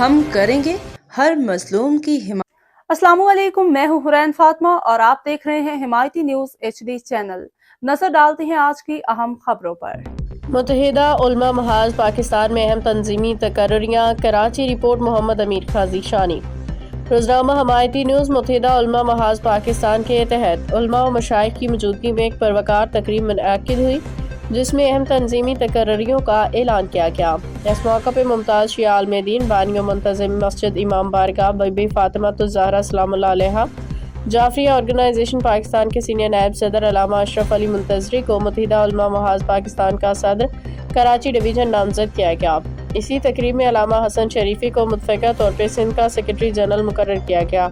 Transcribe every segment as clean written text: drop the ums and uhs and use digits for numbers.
ہم کریں گے ہر مظلوم کی حمایت۔ السلام علیکم، میں ہوں حرین فاطمہ اور آپ دیکھ رہے ہیں حمایتی نیوز HD چینل۔ نظر ڈالتے ہیں آج کی اہم خبروں پر۔ متحدہ علماء محاذ پاکستان میں اہم تنظیمی تقرریاں، کراچی رپورٹ محمد امیر قاضی شانی۔ روزنامہ حمایتی نیوز۔ متحدہ علماء محاذ پاکستان کے تحت علماء و مشائخ کی موجودگی میں ایک پروقار تقریب منعقد ہوئی جس میں اہم تنظیمی تقرریوں کا اعلان کیا گیا۔ اس موقع پہ ممتاز شیعہ عالم دین، بانی و منتظم مسجد امام بارگاہ بی بی فاطمہ الزہرا سلام اللہ علیہا، جعفریہ آرگنائزیشن پاکستان کے سینئر نائب صدر علامہ اشرف علی منتظری کو متحدہ علماء محاذ پاکستان کا صدر کراچی ڈویژن نامزد کیا گیا۔ اسی تقریب میں علامہ حسن شریفی کو متفقہ طور پر سندھ کا سیکرٹری جنرل مقرر کیا گیا۔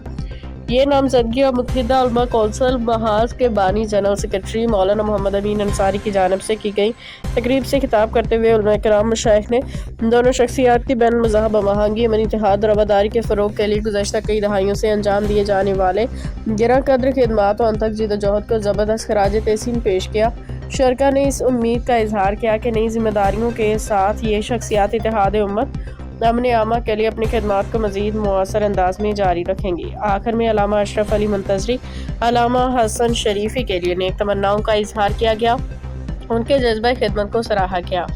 یہ نامزدگیاں متحدہ علماء کونسل محاذ کے بانی جنرل سیکرٹری مولانا محمد امین انصاری کی جانب سے کی گئی۔ تقریب سے خطاب کرتے ہوئے علماء کرام مشائخ نے دونوں شخصیات کی بین المذہب ہم آہنگی، امن، اتحاد، رواداری کے فروغ کے لیے گزشتہ کئی دہائیوں سے انجام دیے جانے والے گراں قدر خدمات و انتھک جدوجہد کو زبردست خراج تحسین پیش کیا۔ شرکاء نے اس امید کا اظہار کیا کہ نئی ذمہ داریوں کے ساتھ یہ شخصیات اتحاد امت، امن عامہ کے لیے اپنی خدمات کو مزید مؤثر انداز میں جاری رکھیں گی۔ آخر میں علامہ اشرف علی منتظری، علامہ حسن شریفی کے لیے نیک تمناؤں کا اظہار کیا گیا، ان کے جذبہ خدمت کو سراہا گیا۔